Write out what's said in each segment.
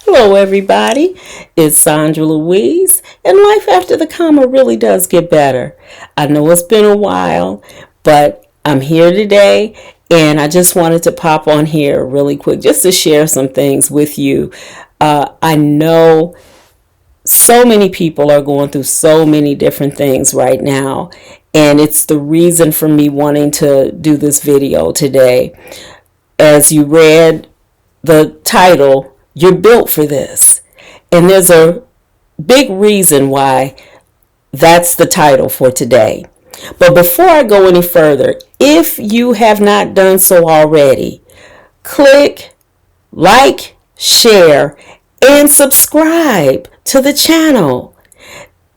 Hello, everybody. It's Sondra Louise, and life after the comma really does get better. I know it's been a while, but I'm here today, and I just wanted to pop on here really quick just to share some things with you. I know so many people are going through so many different things right now, and it's the reason for me wanting to do this video today. As you read the title, you're built for this. And there's a big reason why that's the title for today. But before I go any further, if you have not done so already, click, like, share, and subscribe to the channel.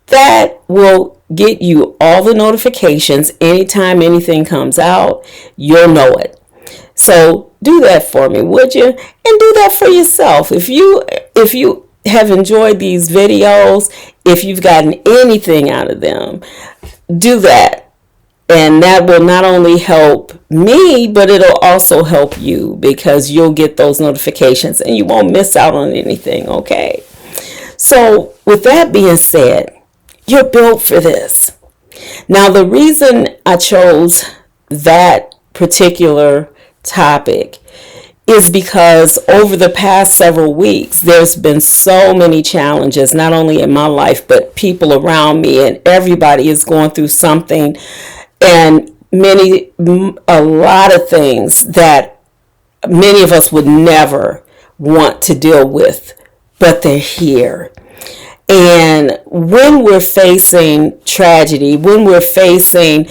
That will get you all the notifications anytime anything comes out. You'll know it. So do that for me, would you? And do that for yourself. If you have enjoyed these videos, if you've gotten anything out of them, do that. And that will not only help me, but it'll also help you because you'll get those notifications and you won't miss out on anything, okay? So with that being said, you're built for this. Now, the reason I chose that particular topic is because over the past several weeks there's been so many challenges, not only in my life but people around me, and everybody is going through something, and a lot of things that many of us would never want to deal with, but they're here. And when we're facing tragedy, when we're facing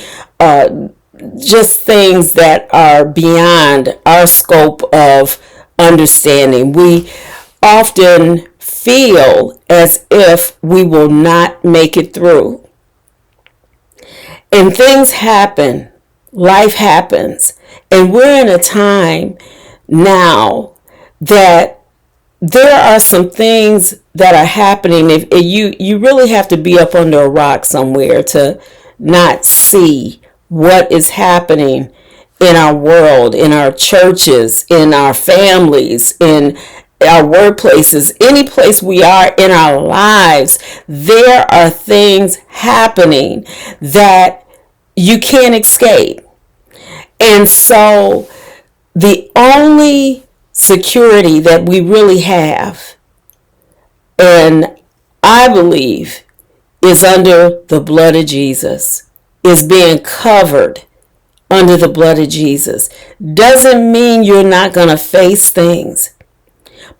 just things that are beyond our scope of understanding, we often feel as if we will not make it through. And things happen, life happens, and we're in a time now that there are some things that are happening. If you really have to be up under a rock somewhere to not see what is happening in our world, in our churches, in our families, in our workplaces, any place we are in our lives. There are things happening that you can't escape. And so the only security that we really have, and I believe, is under the blood of Jesus, is being covered under the blood of Jesus. Doesn't mean you're not going to face things,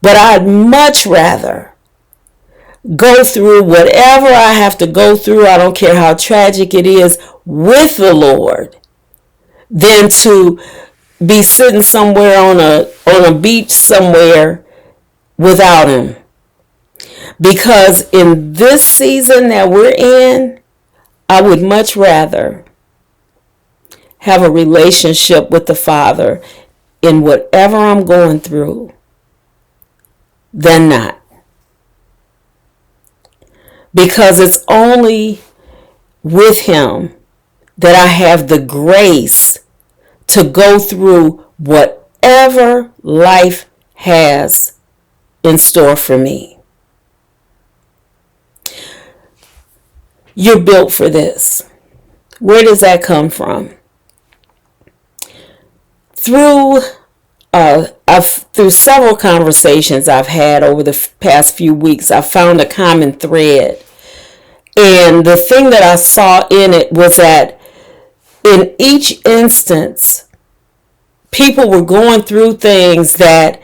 but I'd much rather go through whatever I have to go through, I don't care how tragic it is, with the Lord, than to be sitting somewhere on a beach somewhere without Him. Because in this season that we're in, I would much rather have a relationship with the Father in whatever I'm going through than not. Because it's only with Him that I have the grace to go through whatever life has in store for me. You're built for this. Where does that come from? Through several conversations I've had over the past few weeks, I've found a common thread. And the thing that I saw in it was that in each instance, people were going through things that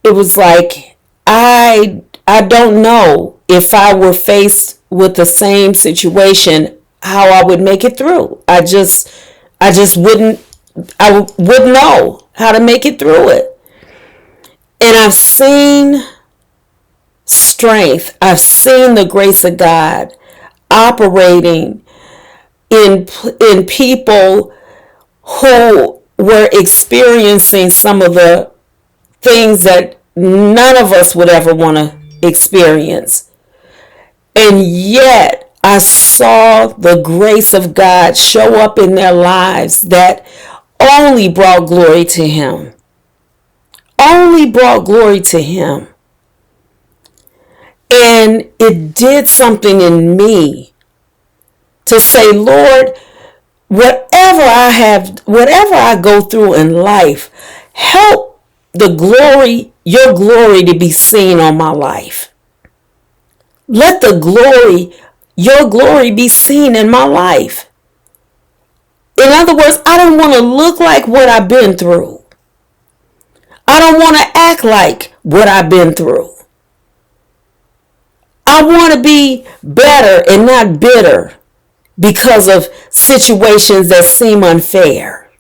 it was like, I don't know if I were faced with the same situation, how I would make it through. I wouldn't know how to make it through it. And I've seen strength. I've seen the grace of God operating in people who were experiencing some of the things that none of us would ever want to experience. And yet I saw the grace of God show up in their lives that only brought glory to Him. Only brought glory to Him. And it did something in me to say, Lord, whatever I go through in life, help your glory to be seen on my life. Let your glory be seen in my life. In other words, I don't want to look like what I've been through. I don't want to act like what I've been through. I want to be better and not bitter because of situations that seem unfair.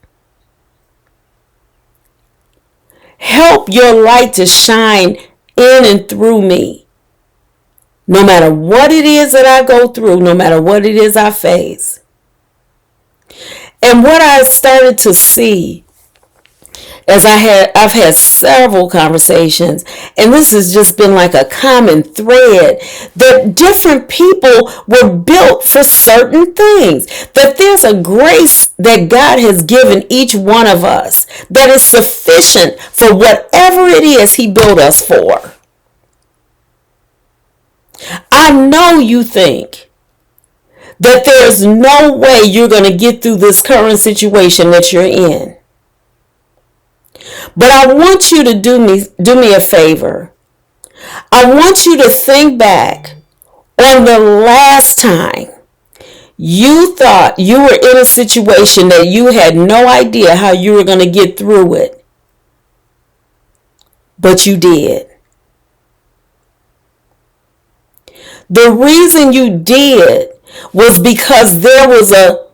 Help your light to shine in and through me. No matter what it is that I go through, no matter what it is I face. And what I started to see as I've had several conversations, and this has just been like a common thread, that different people were built for certain things, that there's a grace that God has given each one of us that is sufficient for whatever it is He built us for. I know you think that there's no way you're going to get through this current situation that you're in. But I want you to do me a favor. I want you to think back on the last time you thought you were in a situation that you had no idea how you were going to get through it. But you did. The reason you did was because there was a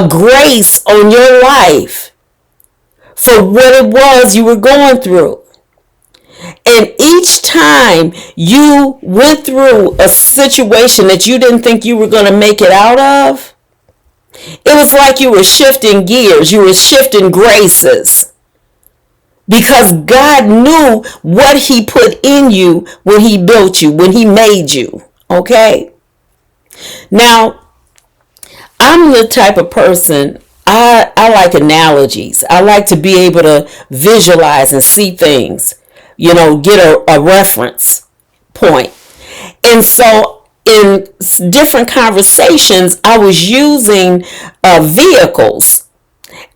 grace on your life for what it was you were going through. And each time you went through a situation that you didn't think you were going to make it out of, it was like you were shifting gears, you were shifting graces. Because God knew what He put in you when He built you, when He made you. Okay? Now, I'm the type of person, I like analogies. I like to be able to visualize and see things, get a reference point. And so in different conversations, I was using vehicles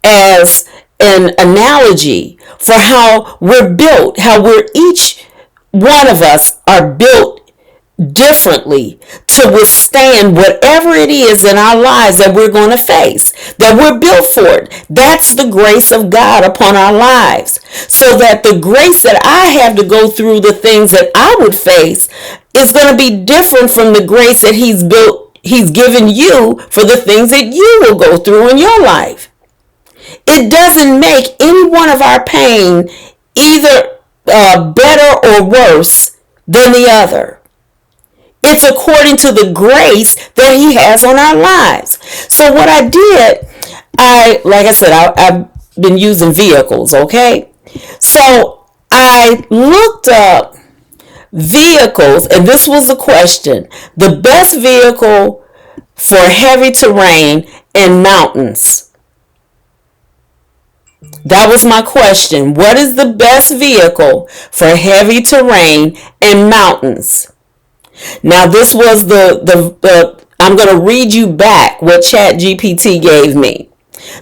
as an analogy for how we're built, how each one of us are built differently to withstand whatever it is in our lives that we're going to face, that we're built for it. That's the grace of God upon our lives. So that the grace that I have to go through the things that I would face is going to be different from the grace that He's given you for the things that you will go through in your life. It doesn't make any one of our pain either better or worse than the other. It's according to the grace that He has on our lives. So what I did, like I said, I've been using vehicles, okay? So I looked up vehicles, and this was the question: the best vehicle for heavy terrain and mountains. That was my question. What is the best vehicle for heavy terrain and mountains? Now this was I'm going to read you back what ChatGPT gave me.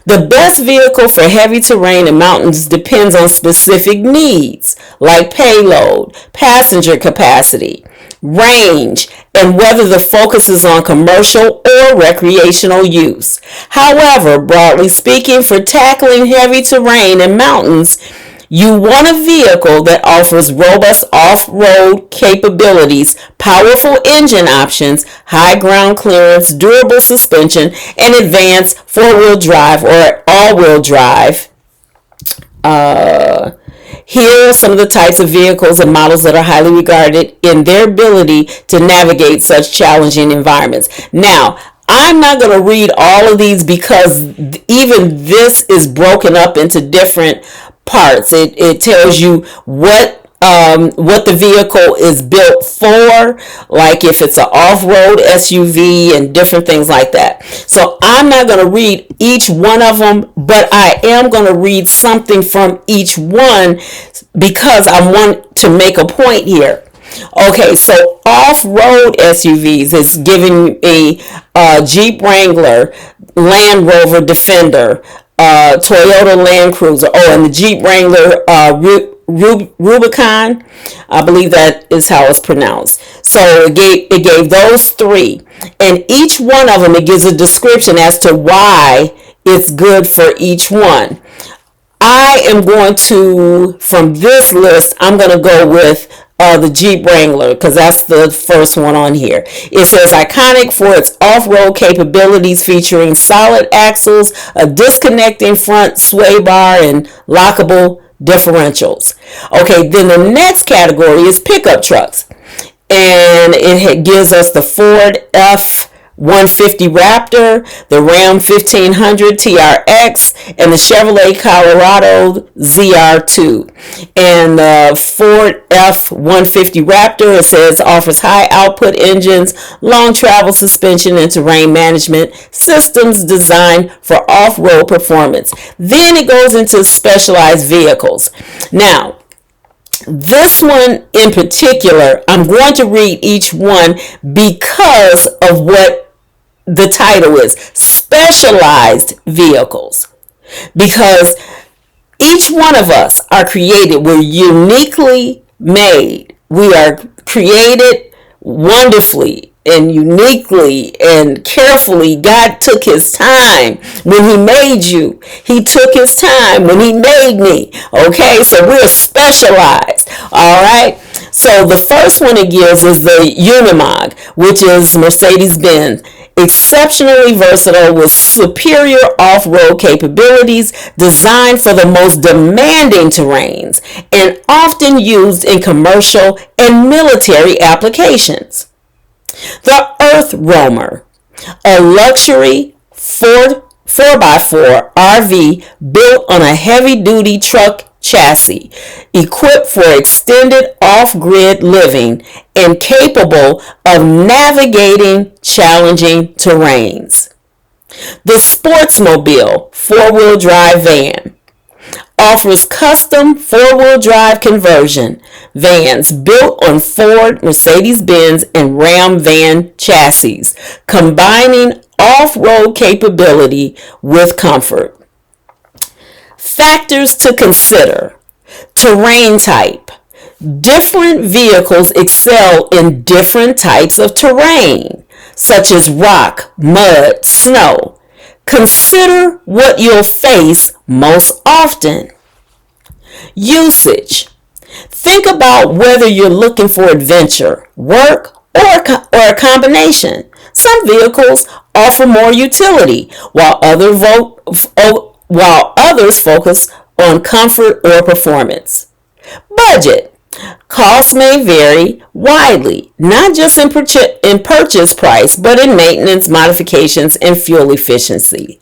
The best vehicle for heavy terrain and mountains depends on specific needs like payload, passenger capacity, range, and whether the focus is on commercial or recreational use. However, broadly speaking, for tackling heavy terrain and mountains, you want a vehicle that offers robust off-road capabilities, powerful engine options, high ground clearance, durable suspension, and advanced four-wheel drive or all-wheel drive. Here are some of the types of vehicles and models that are highly regarded in their ability to navigate such challenging environments. Now, I'm not going to read all of these because even this is broken up into different parts. It tells you what the vehicle is built for, like if it's an off-road SUV and different things like that. So I'm not going to read each one of them, but I am going to read something from each one because I want to make a point here. Okay, so off-road SUVs. It's giving me Jeep Wrangler, Land Rover Defender, Toyota Land Cruiser. Oh, and the Jeep Wrangler Rubicon. I believe that is how it's pronounced. So it gave those three, and each one of them, it gives a description as to why it's good for each one. I am going to, from this list, I'm going to go with the Jeep Wrangler, because that's the first one on here. It says iconic for its off-road capabilities, featuring solid axles, a disconnecting front sway bar, and lockable differentials. Okay, then the next category is pickup trucks, and it gives us the Ford F-150 Raptor, the Ram 1500 TRX, and the Chevrolet Colorado ZR2. And the Ford F-150 Raptor, it says, offers high output engines, long travel suspension, and terrain management systems designed for off-road performance. Then it goes into specialized vehicles. Now, this one in particular, I'm going to read each one because of what the title is, specialized vehicles. Because each one of us are created, we're uniquely made. We are created wonderfully and uniquely and carefully. God took his time when he made you. He took his time when he made me. Okay, so we're specialized. All right. So the first one it gives is the Unimog, which is Mercedes-Benz. Exceptionally versatile with superior off-road capabilities, designed for the most demanding terrains, and often used in commercial and military applications. The Earth Roamer, a luxury 4x4 RV built on a heavy-duty truck chassis, equipped for extended off-grid living and capable of navigating challenging terrains. The Sportsmobile 4-wheel drive van offers custom 4-wheel drive conversion vans built on Ford, Mercedes-Benz, and Ram van chassis, combining off-road capability with comfort. Factors to consider: terrain type. Different vehicles excel in different types of terrain, such as rock, mud, snow. Consider what you'll face most often. Usage. Think about whether you're looking for adventure, work, or a combination. Some vehicles offer more utility, while others focus on comfort or performance. Budget. Costs may vary widely, not just in purchase price, but in maintenance, modifications, and fuel efficiency.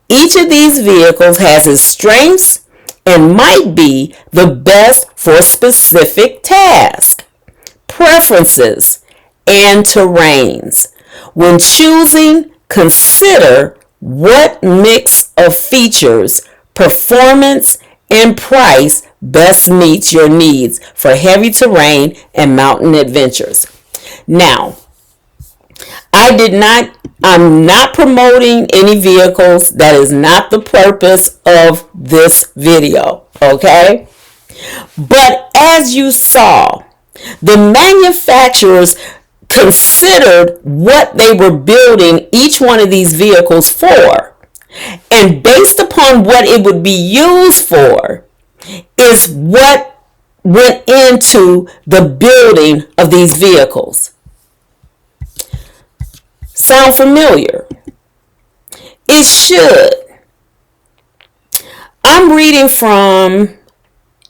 Each of these vehicles has its strengths and might be the best for a specific task. Preferences and terrains. When choosing, consider what mix of features, performance, and price best meets your needs for heavy terrain and mountain adventures. Now, I'm not promoting any vehicles. That is not the purpose of this video, okay? But as you saw, the manufacturers considered what they were building each one of these vehicles for. And based upon what it would be used for is what went into the building of these vehicles. Sound familiar? It should. I'm reading from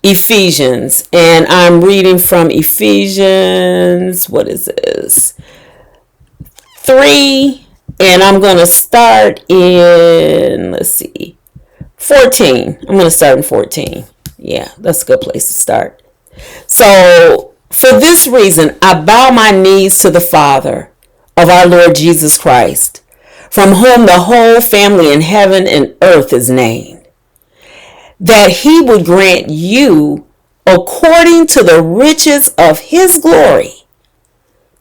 Ephesians, and I'm reading from Ephesians, what is this? 3. And I'm going to start in, 14. I'm going to start in 14. Yeah, that's a good place to start. So, for this reason, I bow my knees to the Father of our Lord Jesus Christ, from whom the whole family in heaven and earth is named, that he would grant you, according to the riches of his glory,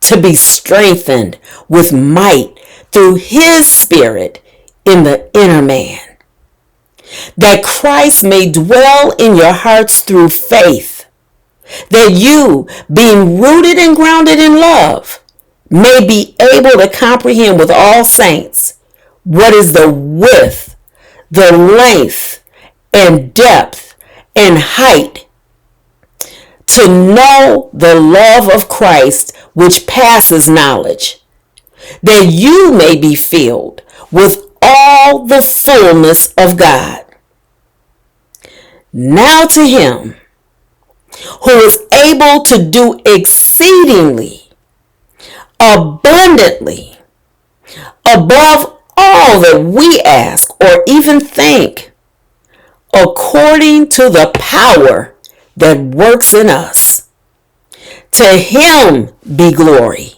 to be strengthened with might through his Spirit in the inner man, that Christ may dwell in your hearts through faith, that you, being rooted and grounded in love, may be able to comprehend with all saints what is the width, the length, and depth, and height, to know the love of Christ which passes knowledge, that you may be filled with all the fullness of God. Now to him who is able to do exceedingly, abundantly, above all that we ask or even think, according to the power that works in us. To him be glory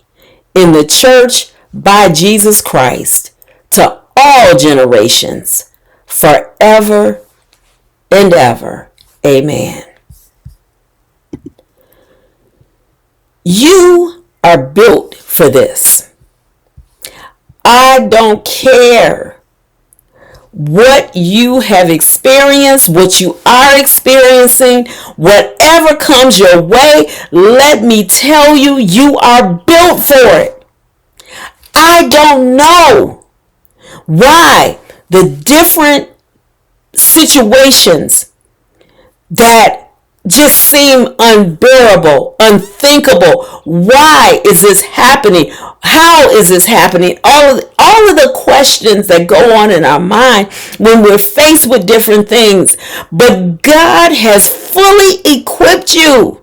in the church by Jesus Christ to all generations, forever and ever. Amen. You are built for this. I don't care what you have experienced, what you are experiencing, whatever comes your way, let me tell you, you are built for it. I don't know why the different situations that just seem unbearable, unthinkable. Why is this happening? How is this happening? All of the questions that go on in our mind when we're faced with different things. But God has fully equipped you.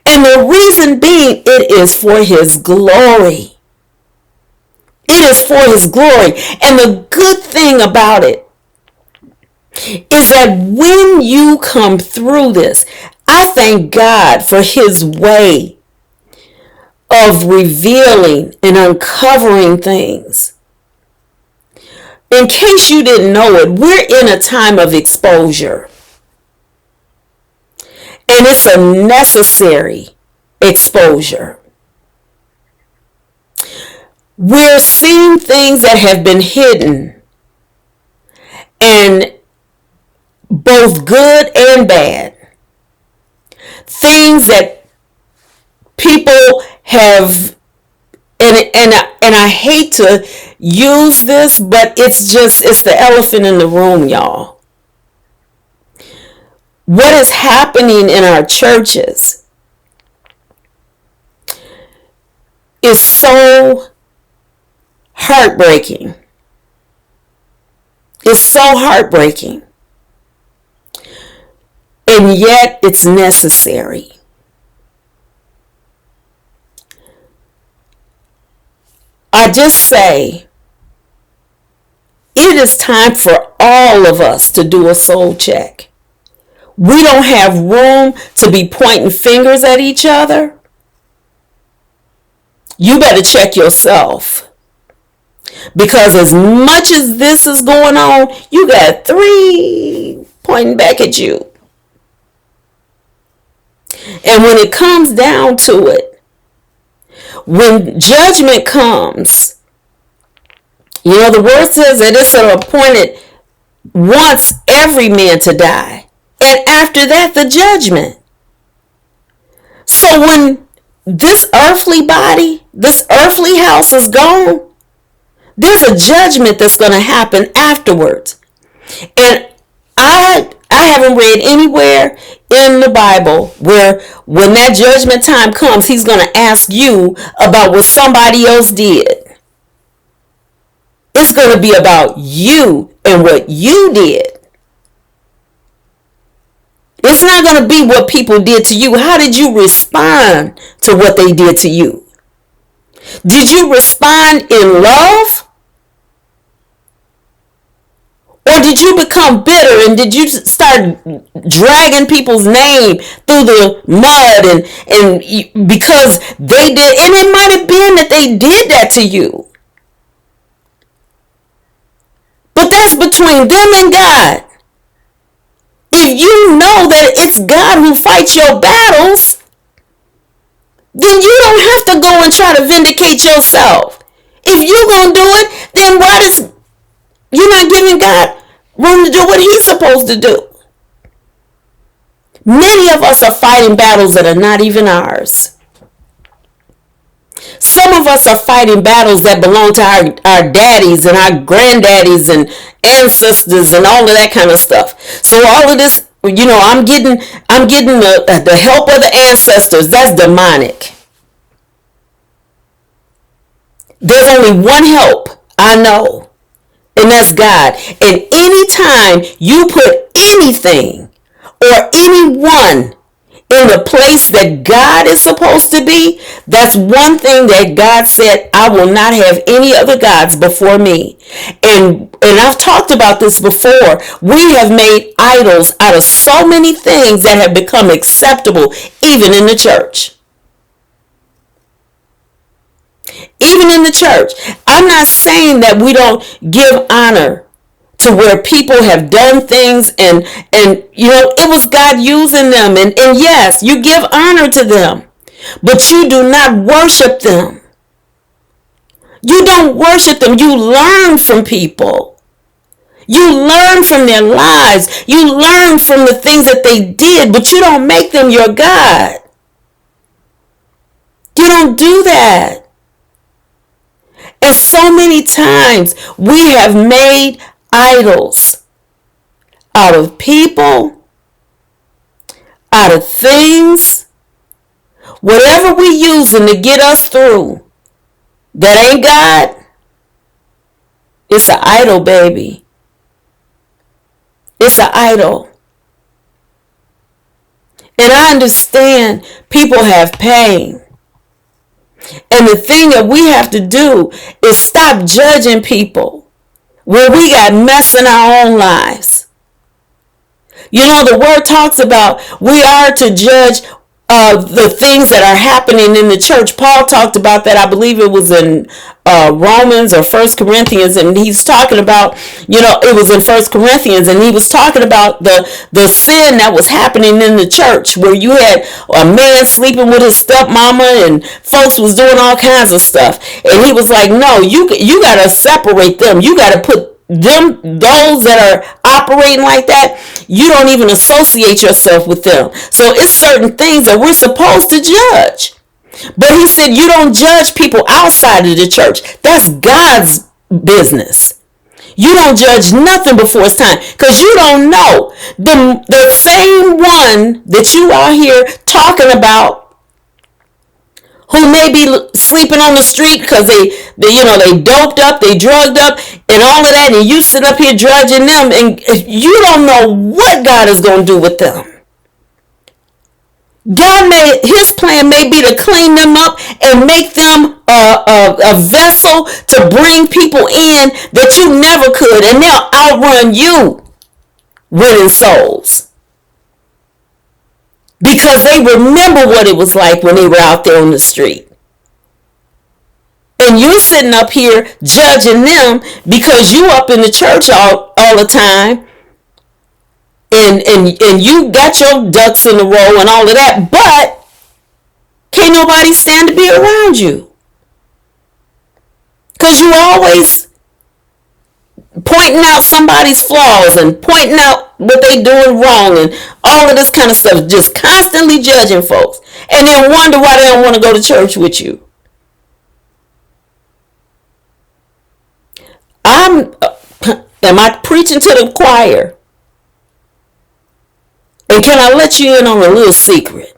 And the reason being, it is for his glory. It is for his glory. And the good thing about it is that when you come through this, I thank God for his way of revealing and uncovering things. In case you didn't know it, we're in a time of exposure. And it's a necessary exposure. We're seeing things that have been hidden, and both good and bad. Things that people have, and I hate to use this, but it's the elephant in the room, y'all. What is happening in our churches is so heartbreaking. It's so heartbreaking. And yet it's necessary. I just say, it is time for all of us to do a soul check. We don't have room to be pointing fingers at each other. You better check yourself. Because as much as this is going on, you got 3 pointing back at you. And when it comes down to it, when judgment comes, the word says that it's appointed once every man to die. And after that, the judgment. So when this earthly body, this earthly house is gone, there's a judgment that's going to happen afterwards. And I haven't read anywhere in the Bible where when that judgment time comes, he's going to ask you about what somebody else did. It's going to be about you and what you did. It's not going to be what people did to you. How did you respond to what they did to you? Did you respond in love? Or did you become bitter and did you start dragging people's name through the mud and because they did, and it might have been that they did that to you. But that's between them and God. If you know that it's God who fights your battles, then you don't have to go and try to vindicate yourself. If you're going to do it, then why does you're not giving God room to do what he's supposed to do? Many of us are fighting battles that are not even ours. Some of us are fighting battles that belong to our daddies and our granddaddies and ancestors and all of that kind of stuff. So all of this, I'm getting the help of the ancestors. That's demonic. There's only one help I know, and that's God. And anytime you put anything or anyone in the place that God is supposed to be, that's one thing that God said, I will not have any other gods before me. And I've talked about this before. We have made idols out of so many things that have become acceptable, even in the church. Even in the church. I'm not saying that we don't give honor to where people have done things and it was God using them. And yes, you give honor to them, but you do not worship them. You don't worship them. You learn from people. You learn from their lives. You learn from the things that they did, but you don't make them your God. You don't do that. And so many times we have made idols out of people, out of things, whatever we using to get us through. That ain't God. It's an idol, baby. It's an idol. And I understand people have pain. And the thing that we have to do is stop judging people when we got mess in our own lives. The word talks about we are to judge the things that are happening in the church. Paul talked about that. I believe it was in Romans or 1 Corinthians, and he's talking about, it was in 1 Corinthians, and he was talking about the sin that was happening in the church, where you had a man sleeping with his stepmama and folks was doing all kinds of stuff. And he was like, no, you got to separate them. You got to put those that are operating like that, you don't even associate yourself with them. So it's certain things that we're supposed to judge. But he said you don't judge people outside of the church. That's God's business. You don't judge nothing before it's time, because you don't know. The same one that you are here talking about, who may be sleeping on the street because they doped up, they drugged up, and all of that, and you sit up here judging them, and you don't know what God is going to do with them. His plan may be to clean them up and make them a vessel to bring people in that you never could, and they'll outrun you winning souls. Because they remember what it was like when they were out there on the street. And you're sitting up here judging them because you up in the church all the time. And you got your ducks in a row and all of that. But can't nobody stand to be around you. Because you always pointing out somebody's flaws and pointing out what they doing wrong and all of this kind of stuff, just constantly judging folks, and then wonder why they don't want to go to church with you. Am I preaching to the choir? And can I let you in on a little secret?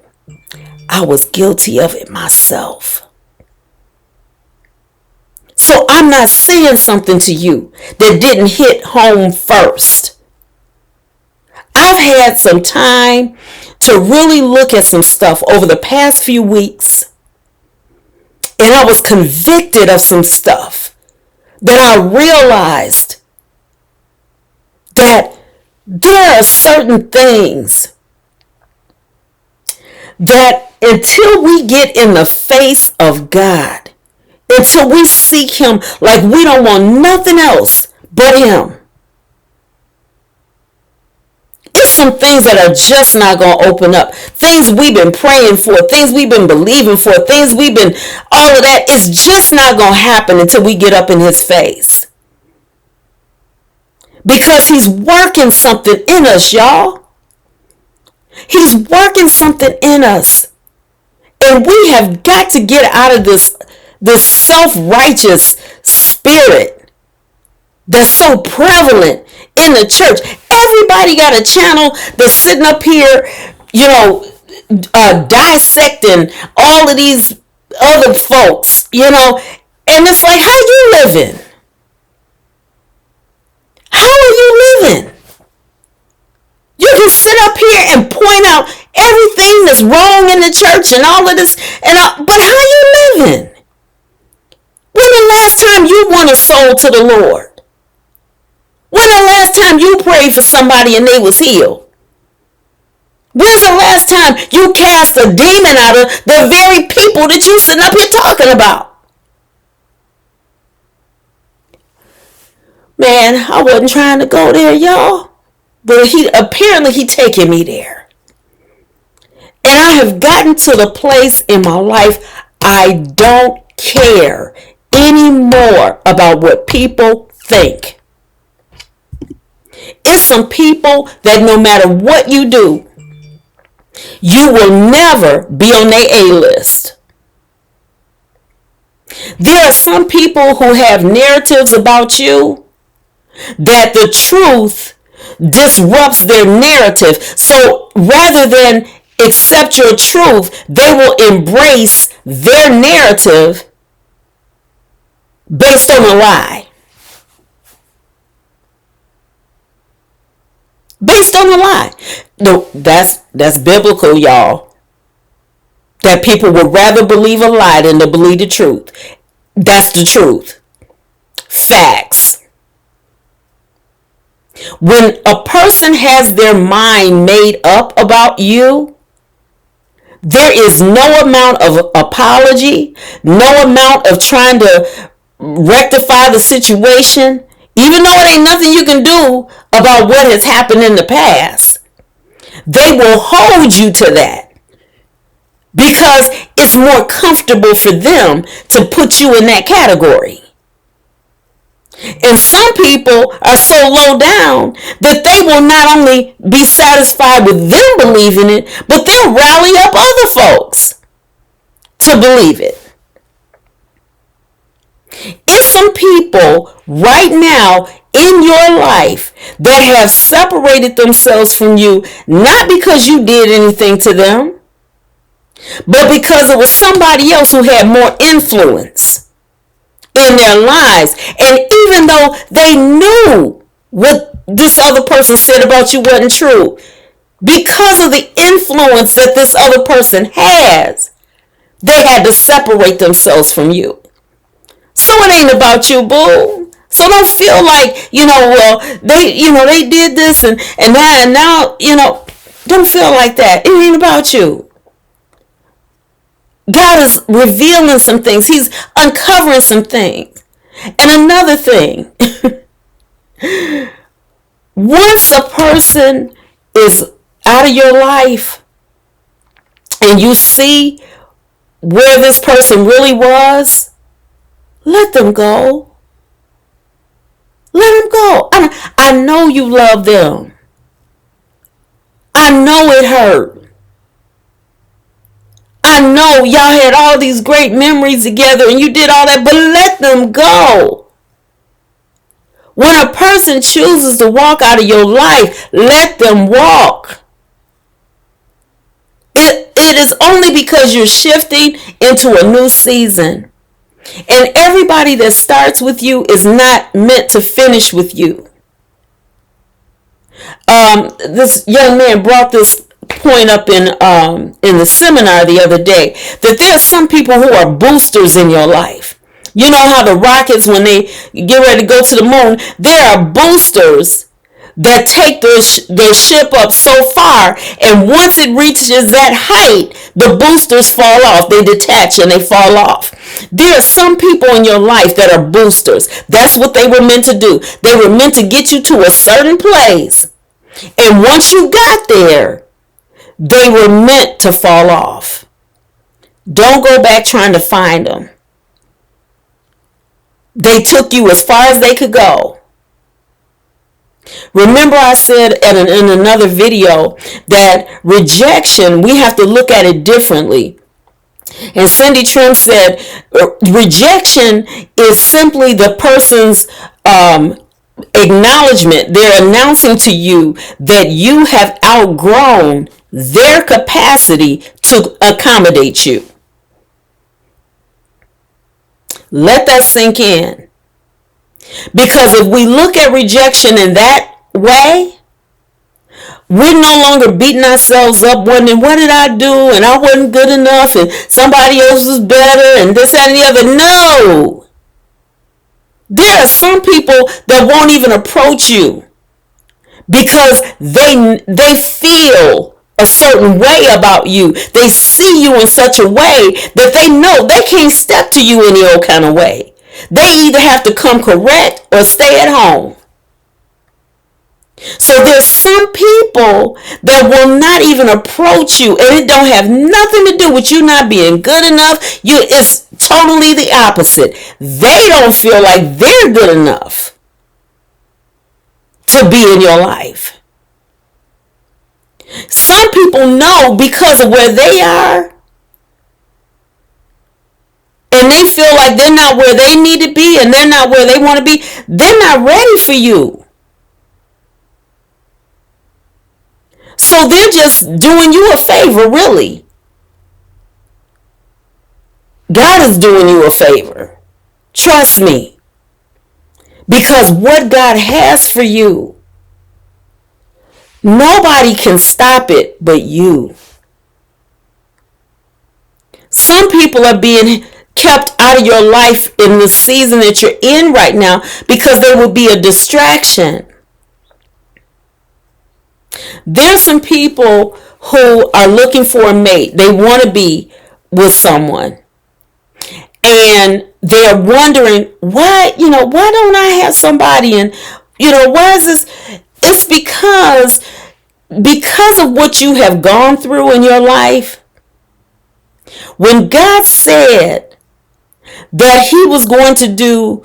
I was guilty of it myself. So I'm not saying something to you that didn't hit home first. I've had some time to really look at some stuff over the past few weeks. And I was convicted of some stuff that I realized that there are certain things that until we get in the face of God, until we seek him like we don't want nothing else but him, There's some things that are just not going to open up. Things we've been praying for, things we've been believing for, things we've been, all of that. It's just not going to happen until we get up in his face. Because he's working something in us, y'all. He's working something in us. And we have got to get out of this self-righteous spirit that's so prevalent in the church. Everybody got a channel that's sitting up here, dissecting all of these other folks, and it's like, how you living? How are you living? You can sit up here and point out everything that's wrong in the church and all of this, but how you living? When the last time you won a soul to the Lord? When the last time you prayed for somebody and they was healed? When's the last time you cast a demon out of the very people that you sitting up here talking about? Man, I wasn't trying to go there, y'all. But he taking me there. And I have gotten to the place in my life, I don't care anymore about what people think. It's some people that no matter what you do, you will never be on their A-list. There are some people who have narratives about you that the truth disrupts their narrative. So rather than accept your truth, they will embrace their narrative based on a lie. Based on a lie. No, that's biblical, y'all. That people would rather believe a lie than to believe the truth. That's the truth. Facts. When a person has their mind made up about you, there is no amount of apology, no amount of trying to rectify the situation, even though it ain't nothing you can do about what has happened in the past. They will hold you to that because it's more comfortable for them to put you in that category. And some people are so low down that they will not only be satisfied with them believing it, but they'll rally up other folks to believe it. It's some people right now in your life that have separated themselves from you, not because you did anything to them, but because it was somebody else who had more influence in their lives. And even though they knew what this other person said about you wasn't true, because of the influence that this other person has, they had to separate themselves from you. So it ain't about you, boo. So don't feel like, they did this and that, and now, don't feel like that. It ain't about you. God is revealing some things. He's uncovering some things. And another thing, once a person is out of your life and you see where this person really was, let them go. Let them go. I know you love them. I know it hurt. I know y'all had all these great memories together and you did all that, but let them go. When a person chooses to walk out of your life, let them walk. It is only because you're shifting into a new season. And everybody that starts with you is not meant to finish with you. This young man brought this point up in the seminar the other day, that there are some people who are boosters in your life. You know how the rockets, when they get ready to go to the moon, there are boosters that take their ship up so far, and once it reaches that height, the boosters fall off. They detach and they fall off. There are some people in your life that are boosters. That's what they were meant to do. They were meant to get you to a certain place. And once you got there, they were meant to fall off. Don't go back trying to find them. They took you as far as they could go. Remember I said in another video that rejection, we have to look at it differently. And Cindy Trim said, rejection is simply the person's acknowledgement. They're announcing to you that you have outgrown their capacity to accommodate you. Let that sink in. Because if we look at rejection in that way, we're no longer beating ourselves up wondering, what did I do? And I wasn't good enough and somebody else was better and this, that, and the other. No. There are some people that won't even approach you because they feel a certain way about you. They see you in such a way that they know they can't step to you any old kind of way. They either have to come correct or stay at home. So there's some people that will not even approach you, and it don't have nothing to do with you not being good enough. It's totally the opposite. They don't feel like they're good enough to be in your life. Some people know because of where they are, and they feel like they're not where they need to be and they're not where they want to be. They're not ready for you. So they're just doing you a favor, really. God is doing you a favor. Trust me. Because what God has for you, nobody can stop it but you. Some people are being kept out of your life in the season that you're in right now because they will be a distraction. There's some people who are looking for a mate. They want to be with someone. And they're wondering, why don't I have somebody? And, why is this? It's because of what you have gone through in your life. When God said that he was going to do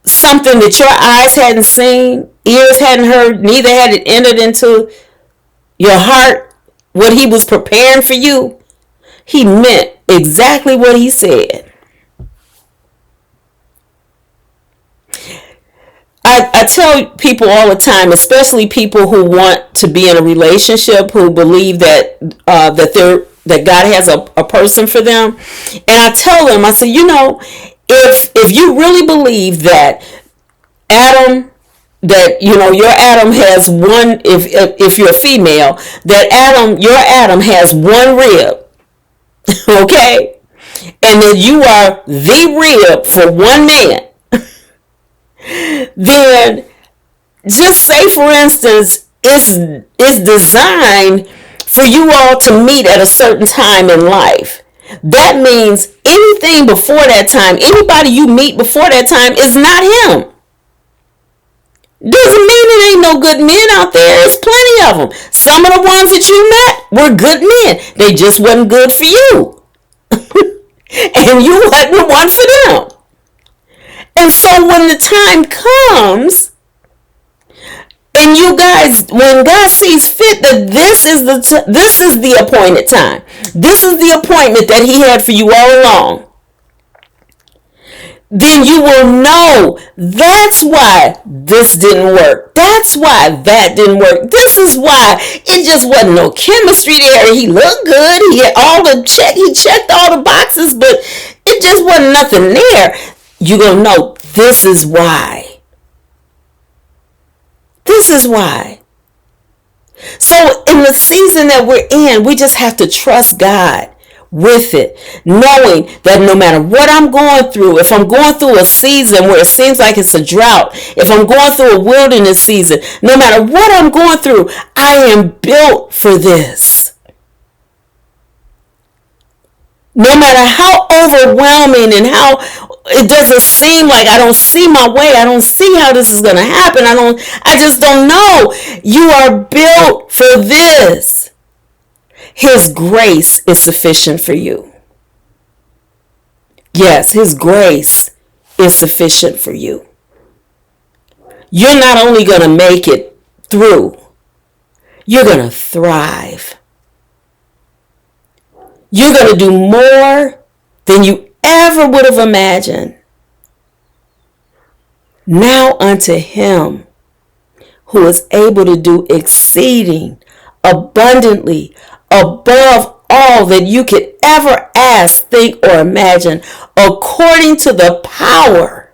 something that your eyes hadn't seen, ears hadn't heard, neither had it entered into your heart, what he was preparing for you, he meant exactly what he said. I tell people all the time, especially people who want to be in a relationship, who believe that that God has a person for them, and I tell them, I say, if you really believe that your Adam has one, if you're a female, that your Adam has one rib, okay, and that you are the rib for one man, then just say, for instance, it's designed for you all to meet at a certain time in life. That means anything before that time, anybody you meet before that time is not him. Doesn't mean there ain't no good men out there. There's plenty of them. Some of the ones that you met were good men. They just wasn't good for you. And you wasn't the one for them. And so when the time comes, and you guys, when God sees fit that this is the appointed time, this is the appointment that he had for you all along, then you will know that's why this didn't work. That's why that didn't work. This is why it just wasn't no chemistry there. He looked good. He had he checked all the boxes, but it just wasn't nothing there. You're going to know this is why. This is why. So in the season that we're in, we just have to trust God with it, knowing that no matter what I'm going through, if I'm going through a season where it seems like it's a drought, if I'm going through a wilderness season, no matter what I'm going through, I am built for this. No matter how overwhelming and how it doesn't seem like, I don't see my way. I don't see how this is going to happen. I just don't know. You are built for this. His grace is sufficient for you. Yes, His grace is sufficient for you. You're not only going to make it through, you're going to thrive. You're going to do more than you ever would have imagined. Now unto Him who is able to do exceeding abundantly above all that you could ever ask, think, or imagine, according to the power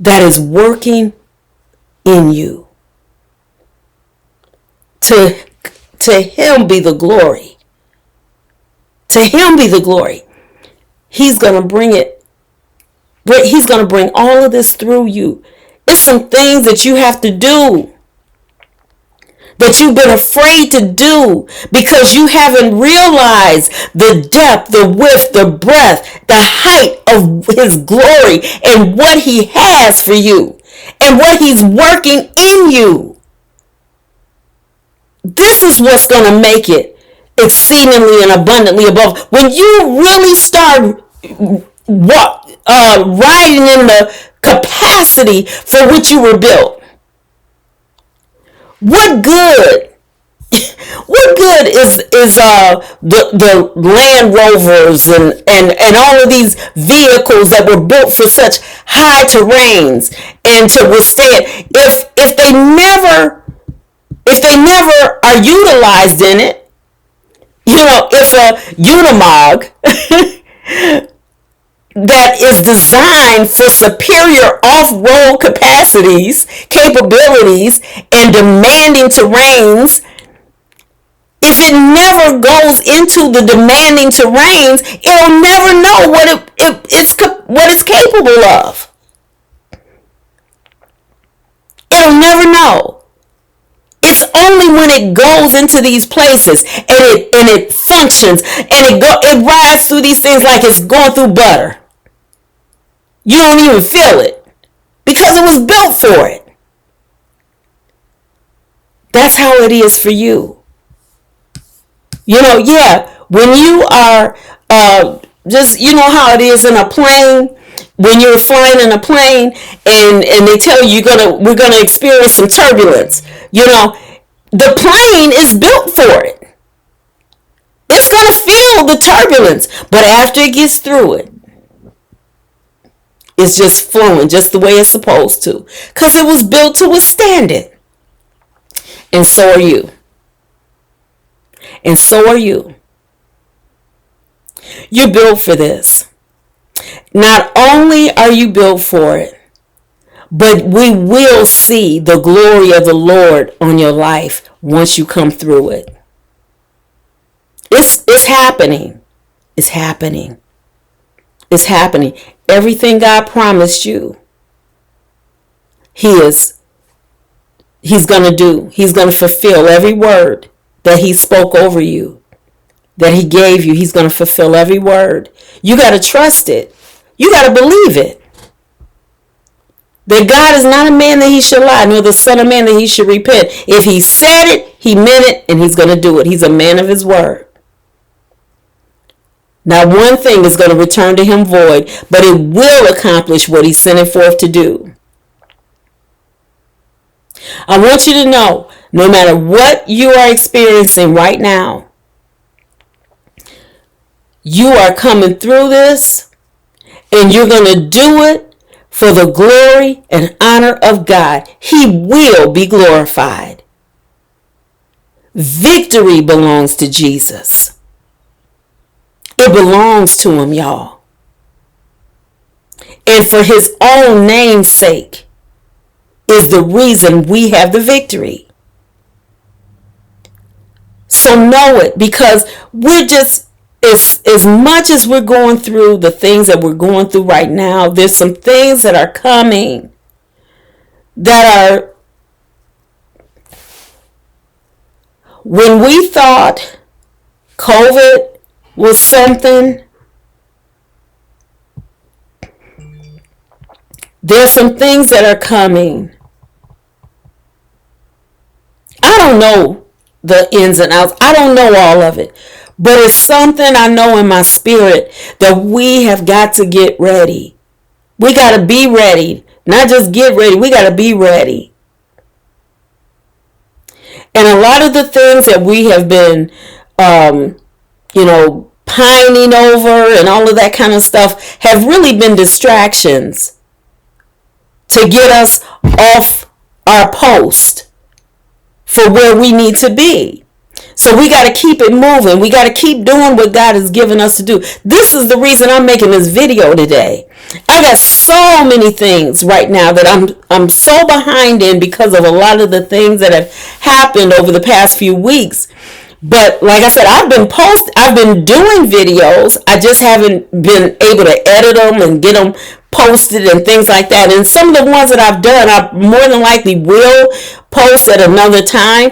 that is working in you. To Him be the glory. To Him be the glory. He's going to bring it. He's going to bring all of this through you. It's some things that you have to do that you've been afraid to do because you haven't realized the depth, the width, the breadth, the height of His glory and what He has for you and what He's working in you. This is what's going to make it exceedingly and abundantly above. When you really start riding in the capacity for which you were built, what good is the Land Rovers and all of these vehicles that were built for such high terrains and to withstand if they never are utilized in it? You know, if a Unimog that is designed for superior off-road capabilities, and demanding terrains, if it never goes into the demanding terrains, it'll never know what it's capable of. It'll never know. It's only when it goes into these places and it functions and it rides through these things like it's going through butter. You don't even feel it because it was built for it. That's how it is for you. You know, yeah, when you are just, you know how it is in a plane, when you're flying in a plane and they tell you we're gonna experience some turbulence. You know, the plane is built for it. It's gonna feel the turbulence, but after it gets through it, it's just flowing just the way it's supposed to, because it was built to withstand it. And so are you. And so are you. You're built for this. Not only are you built for it, but we will see the glory of the Lord on your life once you come through it. It's happening. It's happening. It's happening. Everything God promised you, He's going to do. He's going to fulfill every word that He spoke over you, that He gave you. He's going to fulfill every word. You got to trust it. You got to believe it. That God is not a man that He should lie, nor the son of man that He should repent. If He said it, He meant it, and He's going to do it. He's a man of His word. Not one thing is going to return to Him void, but it will accomplish what He sent it forth to do. I want you to know, no matter what you are experiencing right now, you are coming through this, and you're going to do it for the glory and honor of God. He will be glorified. Victory belongs to Jesus. It belongs to Him, y'all. And for His own name's sake is the reason we have the victory. So know it, because we're just, as much as we're going through the things that we're going through right now, there's some things that are coming that are, when we thought COVID was something There's some things that are coming. I don't know the ins and outs. I don't know all of it. But it's something I know in my spirit that we have got to get ready. We got to be ready. Not just get ready. We got to be ready. And a lot of the things that we have been, pining over and all of that kind of stuff have really been distractions to get us off our post for where we need to be. So we got to keep it moving. We got to keep doing what God has given us to do. This is the reason I'm making this video today. I got so many things right now that I'm so behind in because of a lot of the things that have happened over the past few weeks. But like I said, I've been doing videos. I just haven't been able to edit them and get them posted and things like that. And some of the ones that I've done, I more than likely will post at another time.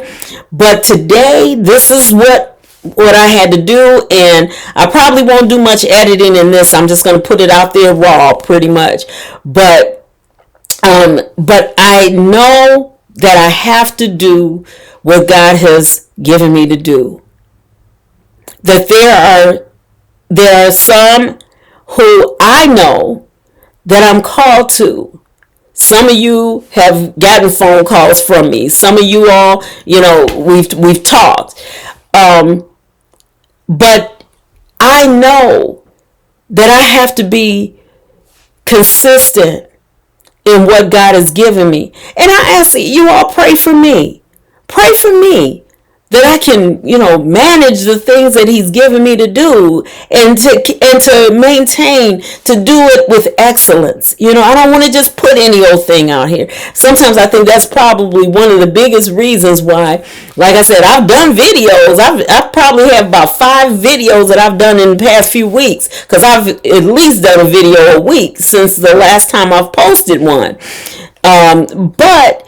But today, this is what I had to do, and I probably won't do much editing in this. I'm just going to put it out there raw, pretty much. But I know that I have to do what God has given me to do. That there are some who I know that I'm called to. Some of you have gotten phone calls from me. Some of you all, we've talked. But I know that I have to be consistent in what God has given me. And I ask you all, pray for me. Pray for me that I can, manage the things that he's given me to do and to maintain, to do it with excellence. I don't want to just put any old thing out here. Sometimes I think that's probably one of the biggest reasons why, like I said, I've done videos. I probably have about 5 videos that I've done in the past few weeks, because I've at least done a video a week since the last time I've posted one. But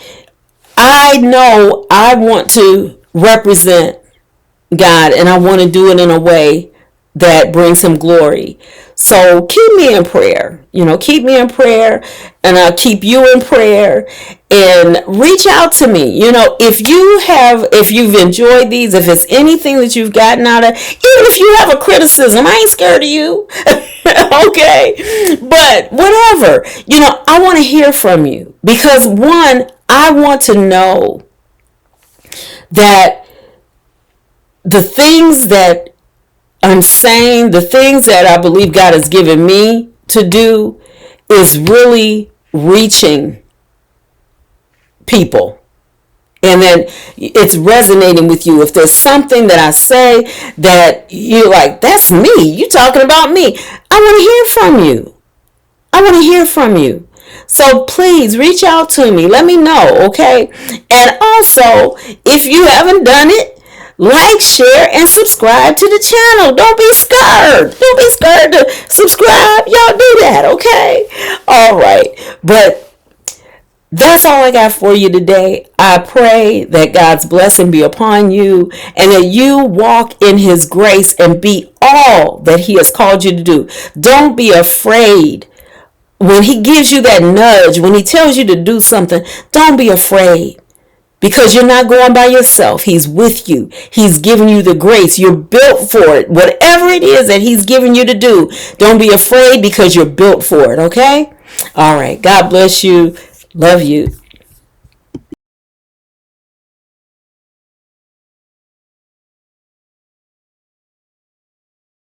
I know I want to represent God, and I want to do it in a way that brings him glory. So keep me in prayer. Keep me in prayer, and I'll keep you in prayer, and reach out to me. If you've enjoyed these, if it's anything that you've gotten out of, even if you have a criticism, I ain't scared of you. Okay. But whatever, I want to hear from you, because one, I want to know that the things that I'm saying, the things that I believe God has given me to do, is really reaching people. And then it's resonating with you. If there's something that I say that you're like, that's me, you talking about me, I want to hear from you. I want to hear from you. So please reach out to me. Let me know, okay? And also, if you haven't done it, like, share, and subscribe to the channel. Don't be scared. Don't be scared to subscribe. Y'all do that, okay? All right. But that's all I got for you today. I pray that God's blessing be upon you, and that you walk in his grace and be all that he has called you to do. Don't be afraid. When he gives you that nudge, when he tells you to do something, don't be afraid, because you're not going by yourself. He's with you. He's giving you the grace. You're built for it. Whatever it is that he's giving you to do, don't be afraid, because you're built for it, okay? All right. God bless you. Love you.